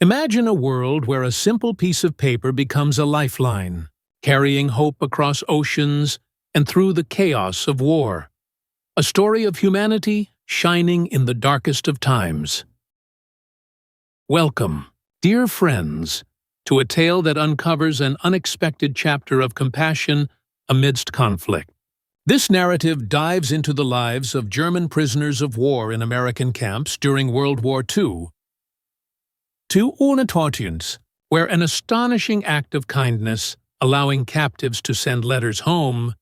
Imagine a world where a simple piece of paper becomes a lifeline, carrying hope across oceans and through the chaos of war. A story of humanity shining in the darkest of times. Welcome, dear friends, to a tale that uncovers an unexpected chapter of compassion amidst conflict. This narrative dives into the lives of German prisoners of war in American camps during World War II. To Unertortuns, where an astonishing act of kindness, allowing captives to send letters home,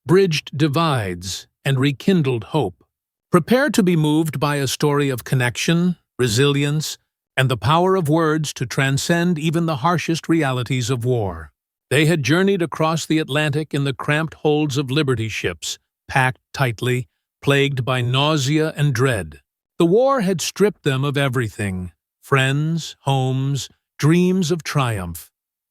bridged divides and rekindled hope. Prepare to be moved by a story of connection, resilience, and the power of words to transcend even the harshest realities of war. They had journeyed across the Atlantic in the cramped holds of Liberty ships, packed tightly, plagued by nausea and dread. The war had stripped them of everything: friends, homes, dreams of triumph.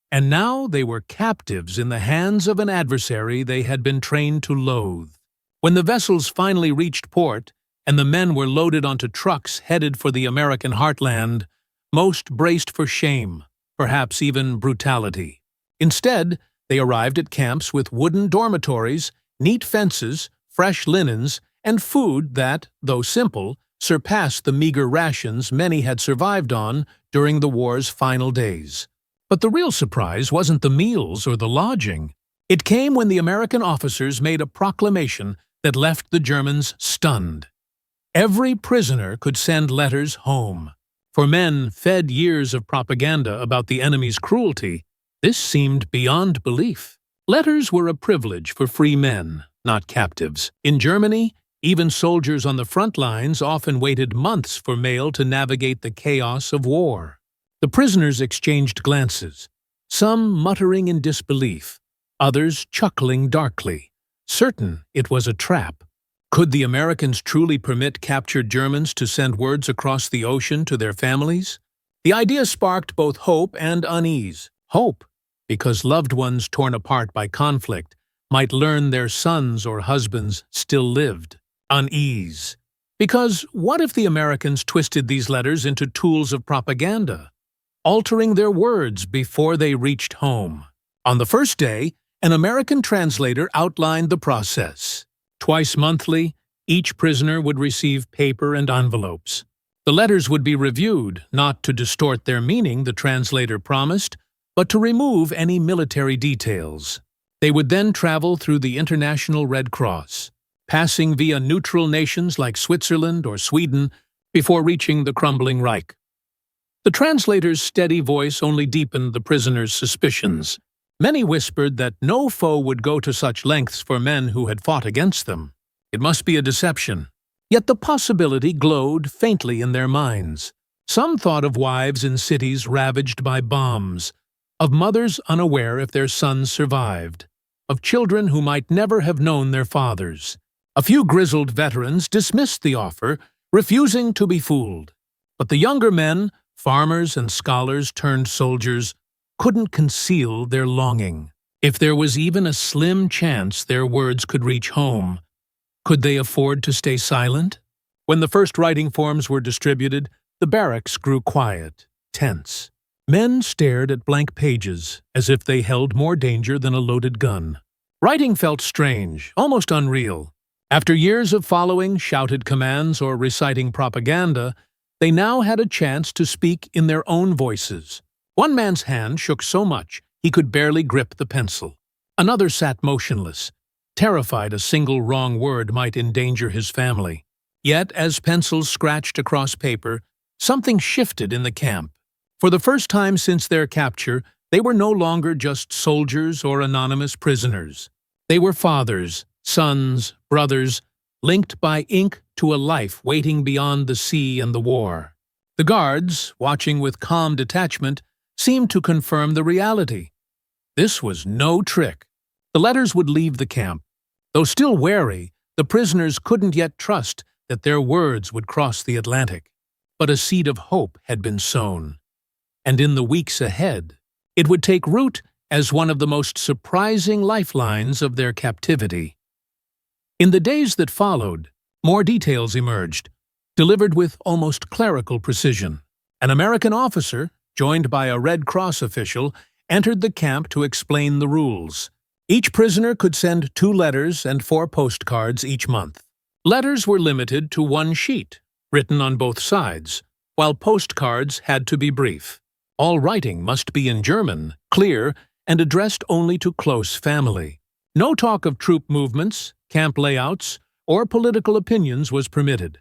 And now they were captives in the hands of an adversary they had been trained to loathe. When the vessels finally reached port, and the men were loaded onto trucks headed for the American heartland, most braced for shame, perhaps even brutality. Instead, they arrived at camps with wooden dormitories, neat fences, fresh linens, and food that, though simple, surpassed the meager rations many had survived on during the war's final days. But the real surprise wasn't the meals or the lodging. It came when the American officers made a proclamation that left the Germans stunned. Every prisoner could send letters home. For men fed years of propaganda about the enemy's cruelty, this seemed beyond belief. Letters were a privilege for free men, not captives. In Germany, even soldiers on the front lines often waited months for mail to navigate the chaos of war. The prisoners exchanged glances, some muttering in disbelief, others chuckling darkly, certain it was a trap. Could the Americans truly permit captured Germans to send words across the ocean to their families? The idea sparked both hope and unease. Hope, because loved ones torn apart by conflict might learn their sons or husbands still lived. Unease, because what if the Americans twisted these letters into tools of propaganda, altering their words before they reached home? On the first day, an American translator outlined the process. Twice monthly, each prisoner would receive paper and envelopes. The letters would be reviewed, not to distort their meaning, the translator promised, but to remove any military details. They would then travel through the International Red Cross, passing via neutral nations like Switzerland or Sweden before reaching the crumbling Reich. The translator's steady voice only deepened the prisoners' suspicions. Many whispered that no foe would go to such lengths for men who had fought against them. It must be a deception. Yet the possibility glowed faintly in their minds. Some thought of wives in cities ravaged by bombs, of mothers unaware if their sons survived, of children who might never have known their fathers. A few grizzled veterans dismissed the offer, refusing to be fooled. But the younger men, farmers and scholars turned soldiers, couldn't conceal their longing. If there was even a slim chance their words could reach home, could they afford to stay silent? When the first writing forms were distributed, the barracks grew quiet, tense. Men stared at blank pages, as if they held more danger than a loaded gun. Writing felt strange, almost unreal. After years of following shouted commands or reciting propaganda, they now had a chance to speak in their own voices. One man's hand shook so much he could barely grip the pencil. Another sat motionless, terrified a single wrong word might endanger his family. Yet, as pencils scratched across paper, something shifted in the camp. For the first time since their capture, they were no longer just soldiers or anonymous prisoners. They were fathers, sons, brothers, linked by ink to a life waiting beyond the sea and the war. The guards, watching with calm detachment, seemed to confirm the reality. This was no trick. The letters would leave the camp. Though still wary, the prisoners couldn't yet trust that their words would cross the Atlantic. But a seed of hope had been sown. And in the weeks ahead, it would take root as one of the most surprising lifelines of their captivity. In the days that followed, more details emerged, delivered with almost clerical precision. An American officer, joined by a Red Cross official, entered the camp to explain the rules. Each prisoner could send 2 letters and 4 postcards each month. Letters were limited to 1 sheet, written on both sides, while postcards had to be brief. All writing must be in German, clear, and addressed only to close family. No talk of troop movements, camp layouts, or political opinions was permitted.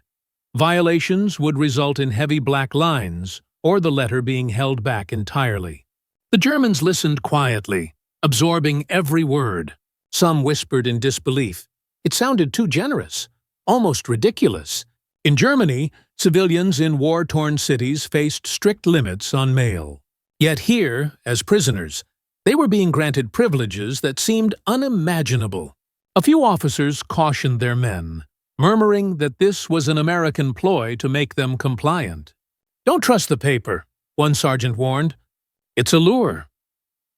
Violations would result in heavy black lines or the letter being held back entirely. The Germans listened quietly, absorbing every word. Some whispered in disbelief. It sounded too generous, almost ridiculous. In Germany, civilians in war-torn cities faced strict limits on mail. Yet here, as prisoners, they were being granted privileges that seemed unimaginable. A few officers cautioned their men, murmuring that this was an American ploy to make them compliant. "Don't trust the paper," one sergeant warned. "It's a lure."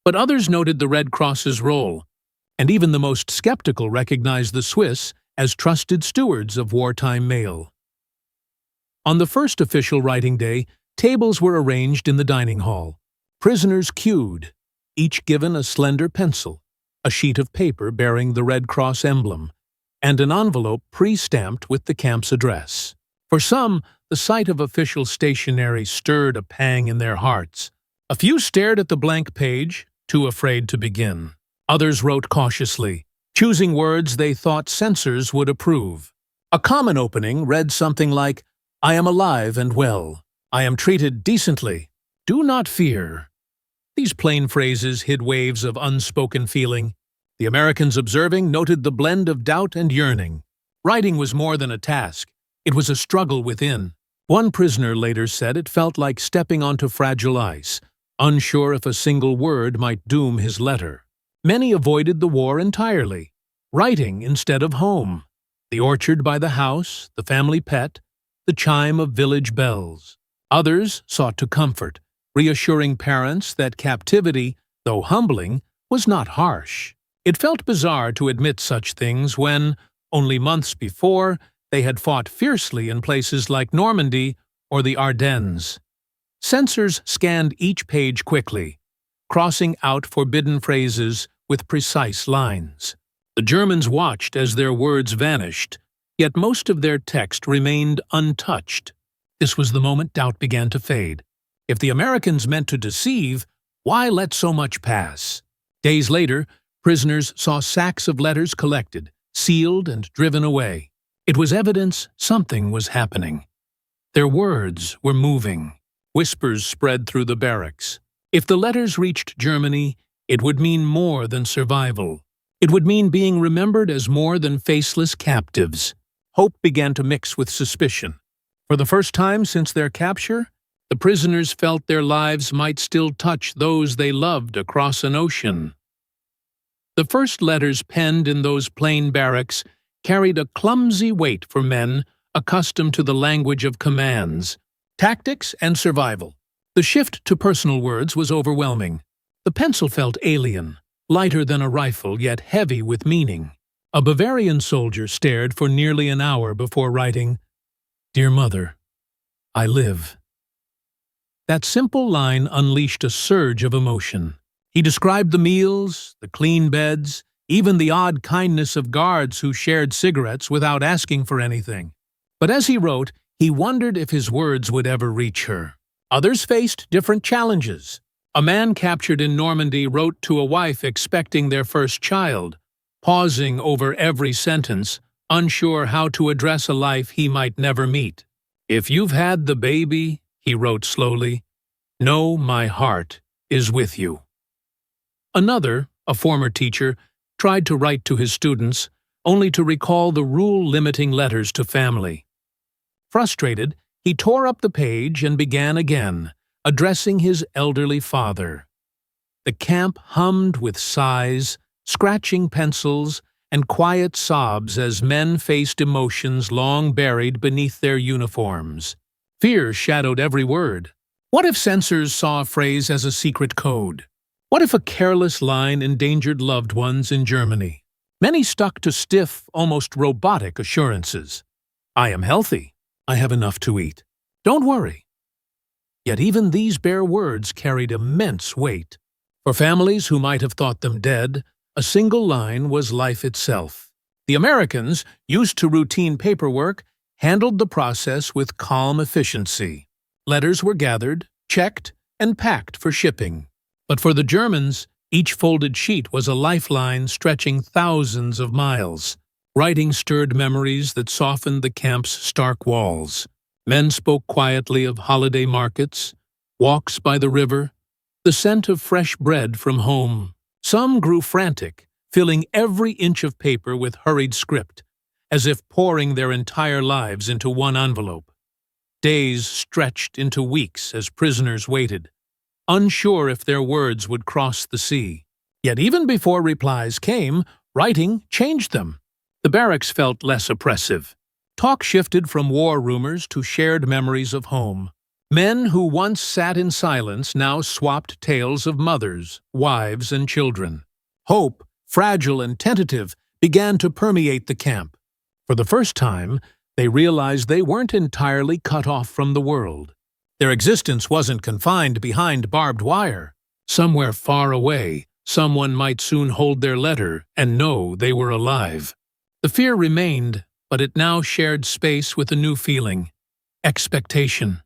But others noted the Red Cross's role, and even the most skeptical recognized the Swiss as trusted stewards of wartime mail. On the first official writing day, tables were arranged in the dining hall. Prisoners queued, each given a slender pencil, a sheet of paper bearing the Red Cross emblem, and an envelope pre-stamped with the camp's address. For some, the sight of official stationery stirred a pang in their hearts. A few stared at the blank page, too afraid to begin. Others wrote cautiously, choosing words they thought censors would approve. A common opening read something like, "I am alive and well. I am treated decently. Do not fear." These plain phrases hid waves of unspoken feeling. The Americans observing noted the blend of doubt and yearning. Writing was more than a task. It was a struggle within. One prisoner later said it felt like stepping onto fragile ice, unsure if a single word might doom his letter. Many avoided the war entirely, writing instead of home, the orchard by the house, the family pet, the chime of village bells. Others sought to comfort, reassuring parents that captivity, though humbling, was not harsh. It felt bizarre to admit such things when, only months before, they had fought fiercely in places like Normandy or the Ardennes. Censors scanned each page quickly, crossing out forbidden phrases with precise lines. The Germans watched as their words vanished, yet most of their text remained untouched. This was the moment doubt began to fade. If the Americans meant to deceive, why let so much pass? Days later, prisoners saw sacks of letters collected, sealed, and driven away. It was evidence something was happening. Their words were moving. Whispers spread through the barracks. If the letters reached Germany, it would mean more than survival. It would mean being remembered as more than faceless captives. Hope began to mix with suspicion. For the first time since their capture, the prisoners felt their lives might still touch those they loved across an ocean. The first letters penned in those plain barracks carried a clumsy weight for men accustomed to the language of commands, tactics, and survival. The shift to personal words was overwhelming. The pencil felt alien, lighter than a rifle, yet heavy with meaning. A Bavarian soldier stared for nearly an hour before writing, "Dear Mother, I live." That simple line unleashed a surge of emotion. He described the meals, the clean beds, even the odd kindness of guards who shared cigarettes without asking for anything. But as he wrote, he wondered if his words would ever reach her. Others faced different challenges. A man captured in Normandy wrote to a wife expecting their first child, pausing over every sentence, unsure how to address a life he might never meet. "If you've had the baby," he wrote slowly, "know my heart is with you." Another, a former teacher, tried to write to his students, only to recall the rule-limiting letters to family. Frustrated, he tore up the page and began again, addressing his elderly father. The camp hummed with sighs, scratching pencils, and quiet sobs as men faced emotions long buried beneath their uniforms. Fear shadowed every word. What if censors saw a phrase as a secret code? What if a careless line endangered loved ones in Germany? Many stuck to stiff, almost robotic assurances. "I am healthy. I have enough to eat. Don't worry." Yet even these bare words carried immense weight. For families who might have thought them dead, a single line was life itself. The Americans, used to routine paperwork, handled the process with calm efficiency. Letters were gathered, checked, and packed for shipping. But for the Germans, each folded sheet was a lifeline stretching thousands of miles. Writing stirred memories that softened the camp's stark walls. Men spoke quietly of holiday markets, walks by the river, the scent of fresh bread from home. Some grew frantic, filling every inch of paper with hurried script, as if pouring their entire lives into one envelope. Days stretched into weeks as prisoners waited, unsure if their words would cross the sea. Yet even before replies came, writing changed them. The barracks felt less oppressive. Talk shifted from war rumors to shared memories of home. Men who once sat in silence now swapped tales of mothers, wives, and children. Hope, fragile and tentative, began to permeate the camp. For the first time, they realized they weren't entirely cut off from the world. Their existence wasn't confined behind barbed wire. Somewhere far away, someone might soon hold their letter and know they were alive. The fear remained, but it now shared space with a new feeling: expectation.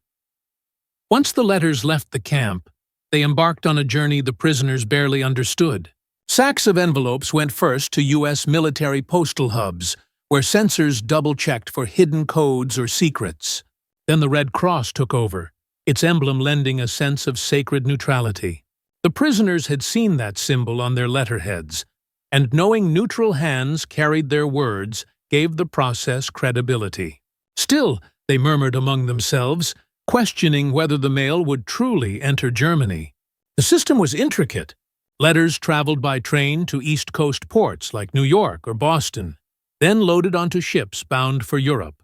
Once the letters left the camp, they embarked on a journey the prisoners barely understood. Sacks of envelopes went first to U.S. military postal hubs, where sensors double-checked for hidden codes or secrets. Then the Red Cross took over, its emblem lending a sense of sacred neutrality. The prisoners had seen that symbol on their letterheads, and knowing neutral hands carried their words gave the process credibility. Still, they murmured among themselves, questioning whether the mail would truly enter Germany. The system was intricate. Letters traveled by train to East Coast ports like New York or Boston, then loaded onto ships bound for Europe.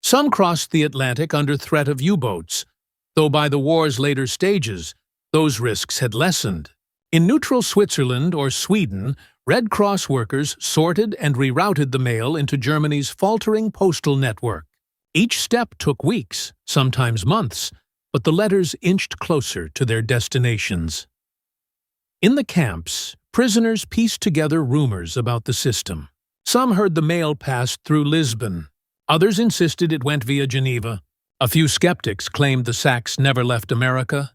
Some crossed the Atlantic under threat of U-boats, though by the war's later stages, those risks had lessened. In neutral Switzerland or Sweden, Red Cross workers sorted and rerouted the mail into Germany's faltering postal network. Each step took weeks, sometimes months, but the letters inched closer to their destinations. In the camps, prisoners pieced together rumors about the system. Some heard the mail passed through Lisbon. Others insisted it went via Geneva. A few skeptics claimed the sacks never left America,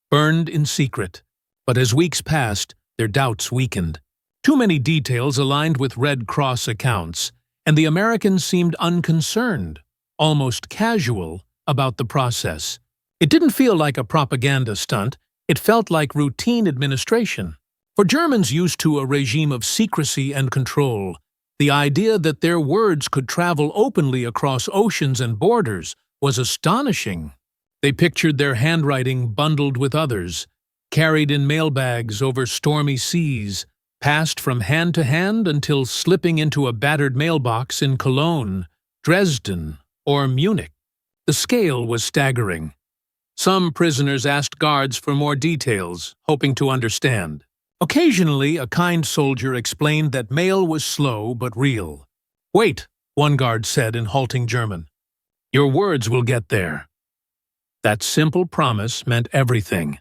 burned in secret. But as weeks passed, their doubts weakened. Too many details aligned with Red Cross accounts, and the Americans seemed unconcerned, almost casual, about the process. It didn't feel like a propaganda stunt, it felt like routine administration. For Germans used to a regime of secrecy and control, the idea that their words could travel openly across oceans and borders was astonishing. They pictured their handwriting bundled with others, carried in mailbags over stormy seas, passed from hand to hand until slipping into a battered mailbox in Cologne, Dresden, or Munich. The scale was staggering. Some prisoners asked guards for more details, hoping to understand. Occasionally, a kind soldier explained that mail was slow but real. "Wait," one guard said in halting German. "Your words will get there." That simple promise meant everything.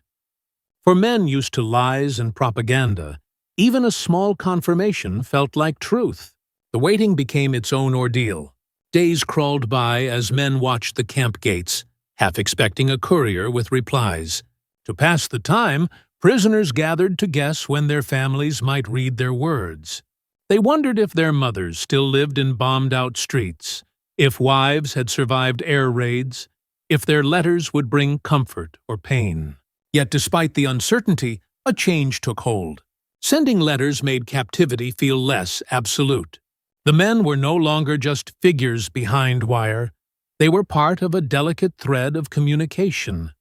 For men used to lies and propaganda, even a small confirmation felt like truth. The waiting became its own ordeal. Days crawled by as men watched the camp gates, half expecting a courier with replies. To pass the time, prisoners gathered to guess when their families might read their words. They wondered if their mothers still lived in bombed-out streets, if wives had survived air raids, if their letters would bring comfort or pain. Yet despite the uncertainty, a change took hold. Sending letters made captivity feel less absolute. The men were no longer just figures behind wire. They were part of a delicate thread of communication,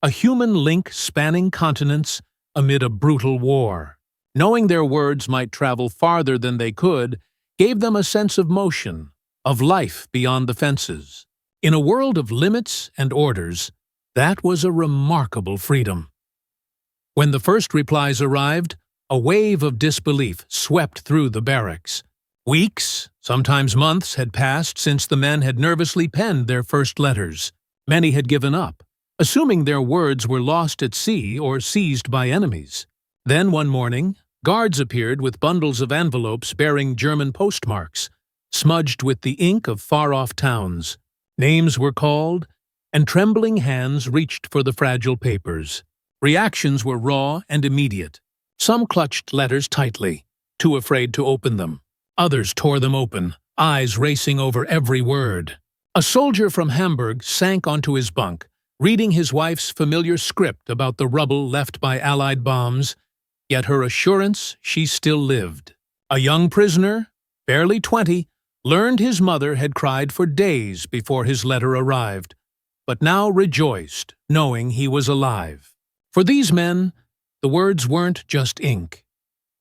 a human link spanning continents amid a brutal war. Knowing their words might travel farther than they could gave them a sense of motion, of life beyond the fences. In a world of limits and orders, that was a remarkable freedom. When the first replies arrived, a wave of disbelief swept through the barracks. Weeks, sometimes months, had passed since the men had nervously penned their first letters. Many had given up, assuming their words were lost at sea or seized by enemies. Then one morning, guards appeared with bundles of envelopes bearing German postmarks, smudged with the ink of far-off towns. Names were called, and trembling hands reached for the fragile papers. Reactions were raw and immediate. Some clutched letters tightly, too afraid to open them. Others tore them open, eyes racing over every word. A soldier from Hamburg sank onto his bunk, reading his wife's familiar script about the rubble left by Allied bombs, yet her assurance she still lived. A young prisoner, barely 20, learned his mother had cried for days before his letter arrived, but now rejoiced, knowing he was alive. For these men, the words weren't just ink.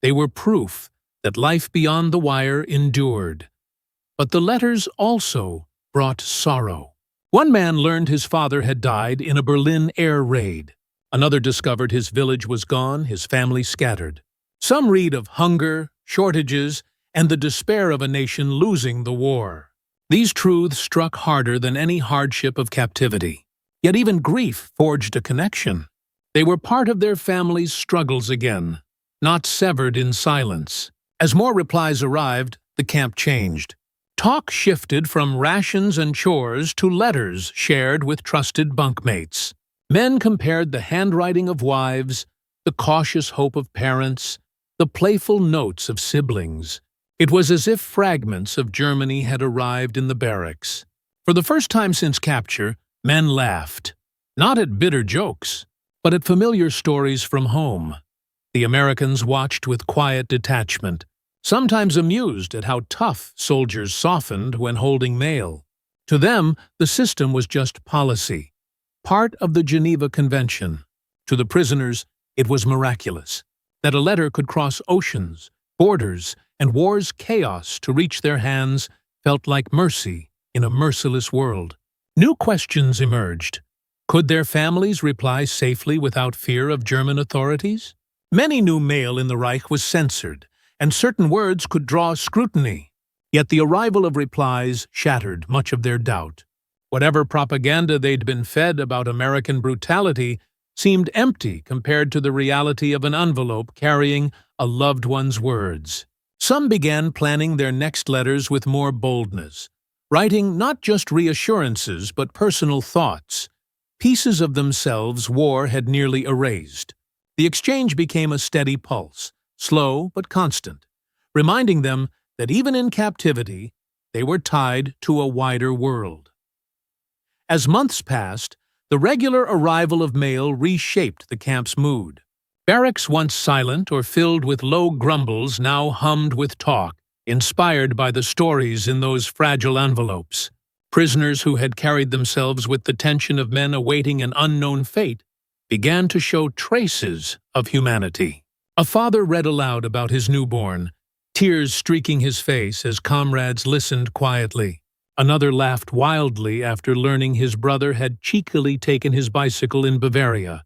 They were proof that life beyond the wire endured. But the letters also brought sorrow. One man learned his father had died in a Berlin air raid. Another discovered his village was gone, his family scattered. Some read of hunger, shortages, and the despair of a nation losing the war. These truths struck harder than any hardship of captivity. Yet even grief forged a connection. They were part of their family's struggles again, not severed in silence. As more replies arrived, the camp changed. Talk shifted from rations and chores to letters shared with trusted bunkmates. Men compared the handwriting of wives, the cautious hope of parents, the playful notes of siblings. It was as if fragments of Germany had arrived in the barracks. For the first time since capture, men laughed, not at bitter jokes, but at familiar stories from home. The Americans watched with quiet detachment, sometimes amused at how tough soldiers softened when holding mail. To them, the system was just policy, part of the Geneva Convention. To the prisoners, it was miraculous that a letter could cross oceans, borders, and war's chaos to reach their hands felt like mercy in a merciless world. New questions emerged. Could their families reply safely without fear of German authorities? Many new mail in the Reich was censored, and certain words could draw scrutiny. Yet the arrival of replies shattered much of their doubt. Whatever propaganda they'd been fed about American brutality seemed empty compared to the reality of an envelope carrying a loved one's words. Some began planning their next letters with more boldness, writing not just reassurances but personal thoughts, pieces of themselves war had nearly erased. The exchange became a steady pulse, slow but constant, reminding them that even in captivity, they were tied to a wider world. As months passed, the regular arrival of mail reshaped the camp's mood. Barracks once silent or filled with low grumbles now hummed with talk, inspired by the stories in those fragile envelopes. Prisoners who had carried themselves with the tension of men awaiting an unknown fate began to show traces of humanity. A father read aloud about his newborn, tears streaking his face as comrades listened quietly. Another laughed wildly after learning his brother had cheekily taken his bicycle in Bavaria.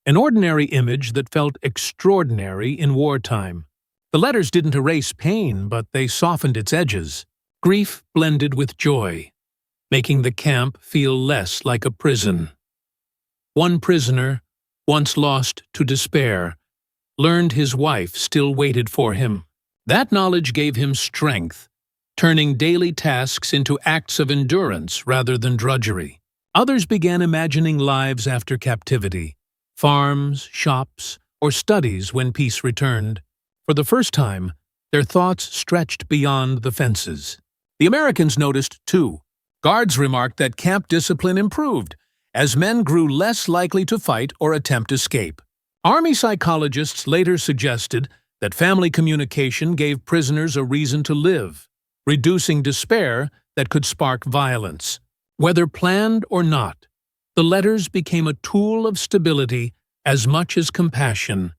An ordinary image that felt extraordinary in wartime. The letters didn't erase pain, but they softened its edges. Grief blended with joy, making the camp feel less like a prison. One prisoner, once lost to despair, learned his wife still waited for him. That knowledge gave him strength, turning daily tasks into acts of endurance rather than drudgery. Others began imagining lives after captivity, farms, shops, or studies when peace returned. For the first time, their thoughts stretched beyond the fences. The Americans noticed, too. Guards remarked that camp discipline improved, as men grew less likely to fight or attempt escape. Army psychologists later suggested that family communication gave prisoners a reason to live, reducing despair that could spark violence. Whether planned or not, the letters became a tool of stability as much as compassion.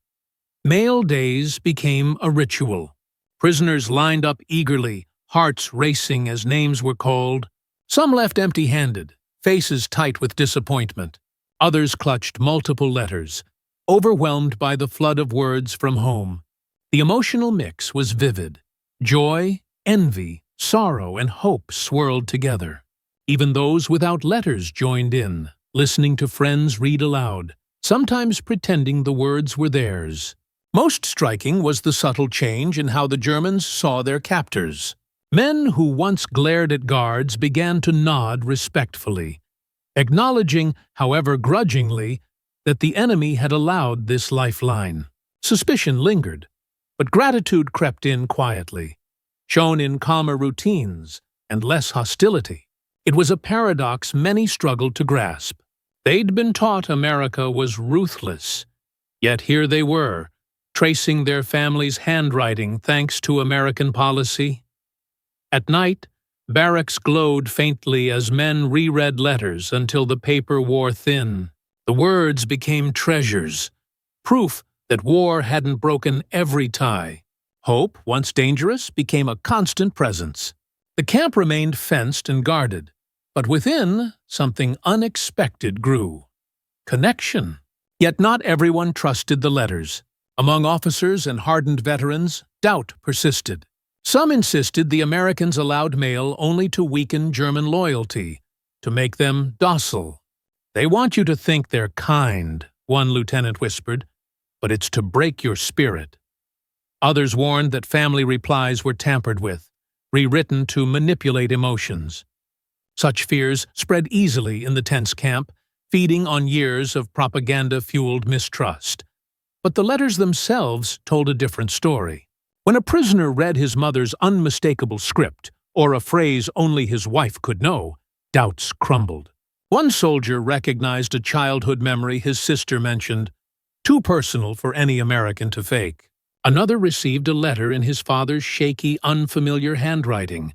Mail days became a ritual. Prisoners lined up eagerly, hearts racing as names were called. Some left empty-handed, faces tight with disappointment. Others clutched multiple letters, overwhelmed by the flood of words from home. The emotional mix was vivid. Joy, envy, sorrow, and hope swirled together. Even those without letters joined in. listening to friends read aloud, sometimes pretending the words were theirs. Most striking was the subtle change in how the Germans saw their captors. Men who once glared at guards began to nod respectfully, acknowledging, however grudgingly, that the enemy had allowed this lifeline. Suspicion lingered, but gratitude crept in quietly, shown in calmer routines and less hostility. It was a paradox many struggled to grasp. They'd been taught America was ruthless, yet here they were, tracing their family's handwriting thanks to American policy. At night, barracks glowed faintly as men reread letters until the paper wore thin. The words became treasures, proof that war hadn't broken every tie. Hope, once dangerous, became a constant presence. The camp remained fenced and guarded, but within, something unexpected grew. Connection. Yet not everyone trusted the letters. Among officers and hardened veterans, doubt persisted. Some insisted the Americans allowed mail only to weaken German loyalty, to make them docile. "They want you to think they're kind," one lieutenant whispered, "but it's to break your spirit." Others warned that family replies were tampered with, rewritten to manipulate emotions. Such fears spread easily in the tense camp, feeding on years of propaganda-fueled mistrust. But the letters themselves told a different story. When a prisoner read his mother's unmistakable script, or a phrase only his wife could know, doubts crumbled. One soldier recognized a childhood memory his sister mentioned, too personal for any American to fake. Another received a letter in his father's shaky, unfamiliar handwriting.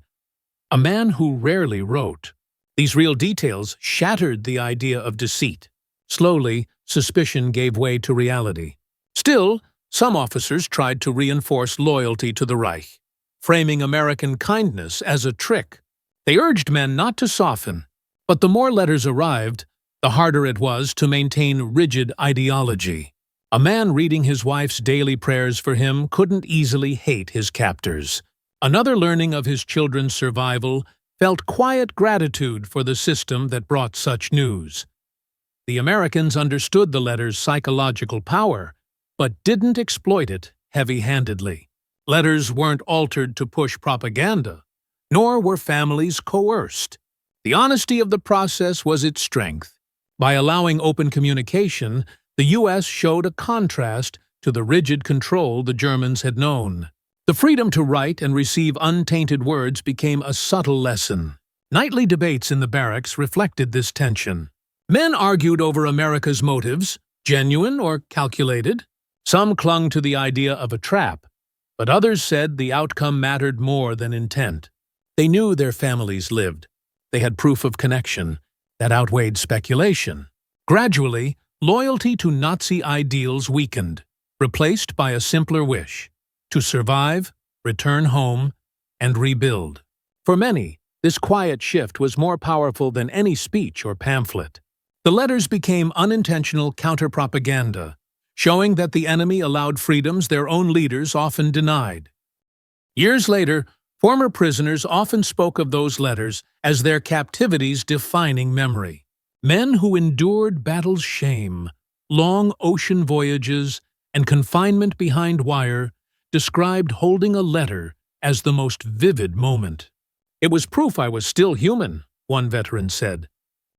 A man who rarely wrote. These real details shattered the idea of deceit. Slowly, suspicion gave way to reality. Still, some officers tried to reinforce loyalty to the Reich, framing American kindness as a trick. They urged men not to soften, but the more letters arrived, the harder it was to maintain rigid ideology. A man reading his wife's daily prayers for him couldn't easily hate his captors. Another, learning of his children's survival, felt quiet gratitude for the system that brought such news. The Americans understood the letters' psychological power, but didn't exploit it heavy-handedly. Letters weren't altered to push propaganda, nor were families coerced. The honesty of the process was its strength. By allowing open communication, the U.S. showed a contrast to the rigid control the Germans had known. The freedom to write and receive untainted words became a subtle lesson. Nightly debates in the barracks reflected this tension. Men argued over America's motives, genuine or calculated. Some clung to the idea of a trap, but others said the outcome mattered more than intent. They knew their families lived. They had proof of connection that outweighed speculation. Gradually, loyalty to Nazi ideals weakened, replaced by a simpler wish: to survive, return home, and rebuild. For many, this quiet shift was more powerful than any speech or pamphlet. The letters became unintentional counter-propaganda, showing that the enemy allowed freedoms their own leaders often denied. Years later, former prisoners often spoke of those letters as their captivity's defining memory. Men who endured battle's shame, long ocean voyages, and confinement behind wire described holding a letter as the most vivid moment. "It was proof I was still human," one veteran said.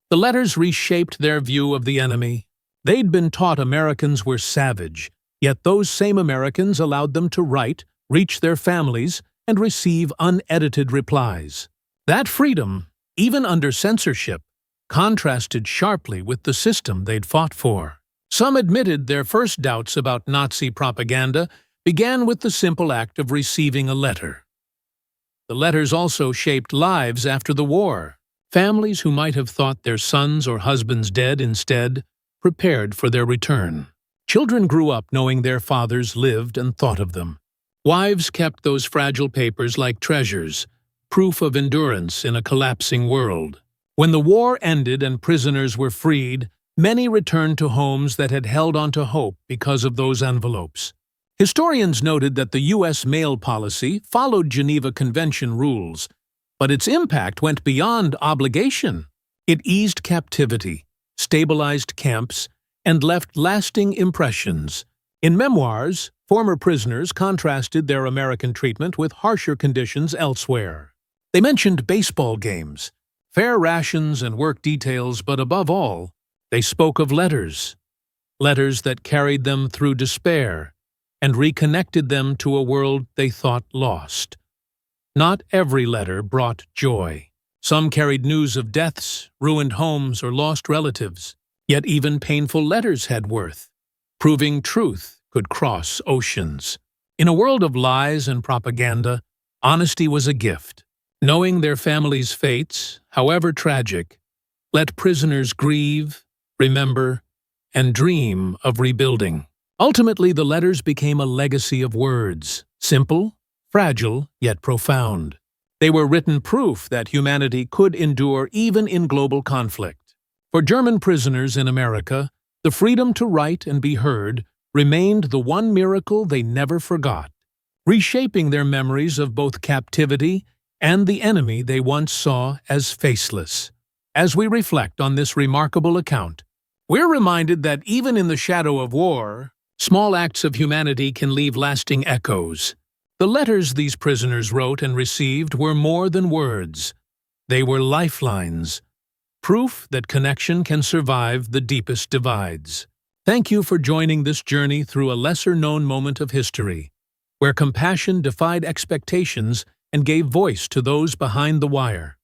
The letters reshaped their view of the enemy. They'd been taught Americans were savage, yet those same Americans allowed them to write, reach their families, and receive unedited replies. That freedom, even under censorship, contrasted sharply with the system they'd fought for. Some admitted their first doubts about Nazi propaganda began with the simple act of receiving a letter. The letters also shaped lives after the war. Families who might have thought their sons or husbands dead instead prepared for their return. Children grew up knowing their fathers lived and thought of them. Wives kept those fragile papers like treasures, proof of endurance in a collapsing world. When the war ended and prisoners were freed, many returned to homes that had held on to hope because of those envelopes. Historians noted that the U.S. mail policy followed Geneva Convention rules, but its impact went beyond obligation. It eased captivity, stabilized camps, and left lasting impressions. In memoirs, former prisoners contrasted their American treatment with harsher conditions elsewhere. They mentioned baseball games, fair rations and work details, but above all, they spoke of letters that carried them through despair and reconnected them to a world they thought lost. Not every letter brought joy. Some carried news of deaths, ruined homes, or lost relatives. Yet even painful letters had worth, proving truth could cross oceans. In a world of lies and propaganda, honesty was a gift. Knowing their families' fates, however tragic, let prisoners grieve, remember, and dream of rebuilding. Ultimately, the letters became a legacy of words, simple, fragile, yet profound. They were written proof that humanity could endure even in global conflict. For German prisoners in America, the freedom to write and be heard remained the one miracle they never forgot, reshaping their memories of both captivity and the enemy they once saw as faceless. As we reflect on this remarkable account, we're reminded that even in the shadow of war, small acts of humanity can leave lasting echoes. The letters these prisoners wrote and received were more than words. They were lifelines, proof that connection can survive the deepest divides. Thank you for joining this journey through a lesser-known moment of history, where compassion defied expectations and gave voice to those behind the wire.